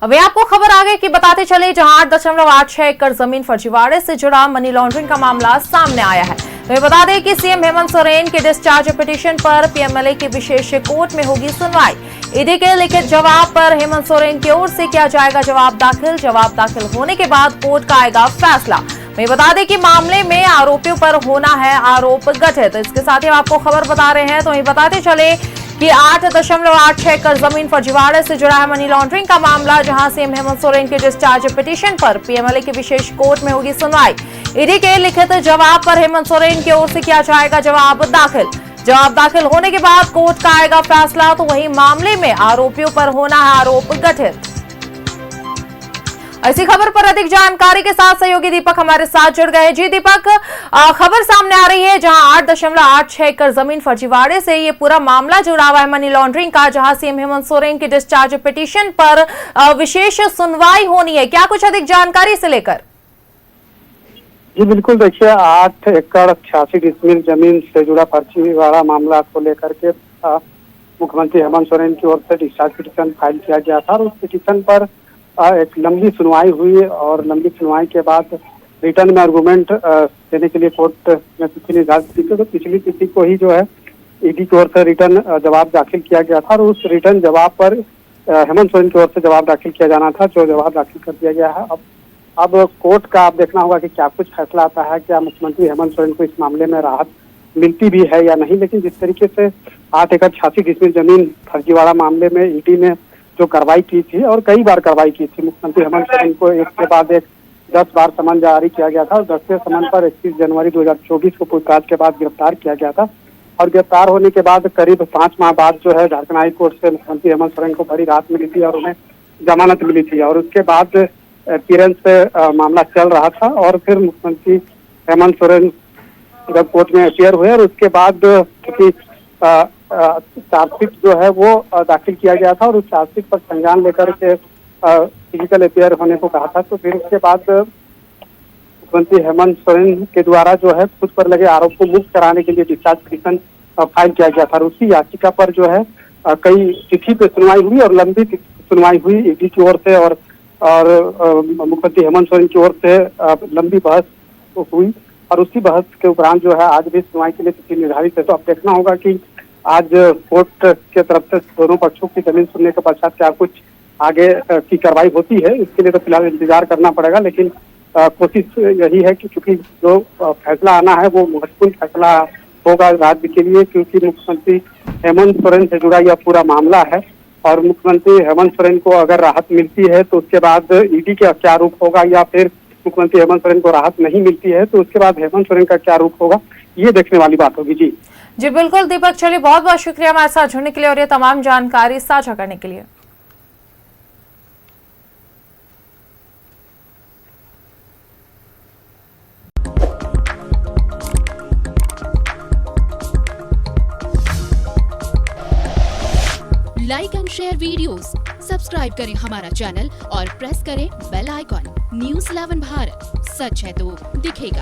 अभी आपको खबर आ गई कि बताते चले जहां 8.86 एकड़ जमीन फर्जीवाड़े से जुड़ा मनी लॉन्ड्रिंग का मामला सामने आया है। तो ये बता दें कि सीएम हेमंत सोरेन के डिस्चार्ज पिटीशन पर पीएमएलए की विशेष कोर्ट में होगी सुनवाई। ईडी के लिखित जवाब पर हेमंत सोरेन की ओर से किया जाएगा जवाब दाखिल होने के बाद कोर्ट का आएगा फैसला। वहीं बता दें कि मामले में आरोपियों पर होना है आरोप गठित। इसके साथ ही हम आपको खबर बता रहे हैं, तो वहीं बताते चले कि 8.86 एकड़ जमीन फर्जीवाड़े से जुड़ा है मनी लॉन्ड्रिंग का मामला, जहां सीएम हेमंत सोरेन के डिस्चार्ज पिटीशन पर पीएमएलए की विशेष कोर्ट में होगी सुनवाई। ईडी के लिखित जवाब पर हेमंत सोरेन की ओर से किया जाएगा जवाब दाखिल होने के बाद कोर्ट का आएगा फैसला। तो वहीं मामले में आरोपियों पर होना है आरोप गठित। ऐसी खबर पर अधिक जानकारी के साथ सहयोगी दीपक हमारे साथ जुड़ गए। जी दीपक, खबर सामने आ रही है जहां 8.86 एकड़ जमीन फर्जीवाड़े से ये पूरा मामला जुड़ा हुआ है मनी लॉन्ड्रिंग का, जहां सीएम हेमंत सोरेन की डिस्चार्ज पिटीशन पर विशेष सुनवाई होनी है। क्या कुछ अधिक जानकारी से लेकर? जी बिल्कुल, देखिए 8 एकड़ 86 डिसमिल जमीन से जुड़ा फर्जीवाड़ा मामला को लेकर के मुख्यमंत्री हेमंत सोरेन की ओर से डिस्चार्ज पिटीशन फाइल किया गया था और उस पिटीशन पर एक लंबी सुनवाई हुई और लंबी सुनवाई के बाद रिटर्न में आर्गूमेंट देने के लिए कोर्ट में तिथि निर्धारित की थी। तो पिछली तिथि को ही जो है ईडी की ओर से रिटर्न जवाब दाखिल किया गया था और उस रिटर्न जवाब पर हेमंत सोरेन की ओर से जवाब दाखिल किया जाना था, जो जवाब दाखिल कर दिया गया है। अब कोर्ट का आप देखना होगा कि क्या कुछ फैसला आता है, क्या मुख्यमंत्री हेमंत सोरेन को इस मामले में राहत मिलती भी है या नहीं। लेकिन जिस तरीके से 8 एकड़ 86 डिसमिल जमीन फर्जीवाड़ा मामले में ईडी ने जो कार्रवाई की थी और कई बार कार्रवाई की थी, मुख्यमंत्री हेमंत सोरेन को एक के बाद एक 10 बार समन जारी किया गया था और 10वें समन पर 21 जनवरी 2024 को पूछताछ के बाद गिरफ्तार किया गया था। और गिरफ्तार होने के बाद करीब 5 माह बाद जो है झारखंड हाई कोर्ट से मुख्यमंत्री हेमंत सोरेन को बड़ी राहत मिली थी और उन्हें जमानत मिली थी। और उसके बाद अपीयरेंस पे मामला चल रहा था और फिर मुख्यमंत्री हेमंत सोरेन जब कोर्ट में अपीयर हुए और उसके बाद क्योंकि चार्जशीट जो है वो दाखिल किया गया था और उस चार्जशीट पर संज्ञान लेकर के फिजिकल अपीयर होने को कहा था। तो फिर उसके बाद मुख्यमंत्री हेमंत सोरेन के द्वारा जो है खुद पर लगे आरोप को मुक्त कराने के लिए डिस्चार्ज पिटीशन फाइल किया गया था। और उसी याचिका पर जो है कई तिथि पे सुनवाई हुई और लंबी सुनवाई हुई ईडी की ओर से और मुख्यमंत्री हेमंत सोरेन की ओर से लंबी बहस हुई और उसी बहस के उपरांत जो है आज भी सुनवाई के लिए तिथि निर्धारित है। तो अब देखना होगा कि आज कोर्ट के तरफ से दोनों पक्षों की दलील सुनने के पश्चात क्या कुछ आगे की कार्रवाई होती है, इसके लिए तो फिलहाल इंतजार करना पड़ेगा। लेकिन कोशिश यही है कि चूंकि जो फैसला आना है वो महत्वपूर्ण फैसला होगा राज्य के लिए, क्योंकि मुख्यमंत्री हेमंत सोरेन से जुड़ा यह पूरा मामला है और मुख्यमंत्री हेमंत सोरेन को अगर राहत मिलती है तो उसके बाद ईडी का क्या रूप होगा, या फिर मुख्यमंत्री हेमंत सोरेन को राहत नहीं मिलती है तो उसके बाद हेमंत सोरेन का क्या रूप होगा, ये देखने वाली बात होगी। जी बिल्कुल दीपक, चलिए बहुत बहुत शुक्रिया हमारे साथ जुड़ने के लिए और ये तमाम जानकारी साझा करने के लिए। Like and share videos, subscribe करें हमारा चैनल और प्रेस करें बेल आइकॉन। न्यूज़ 11 भारत, सच है तो दिखेगा।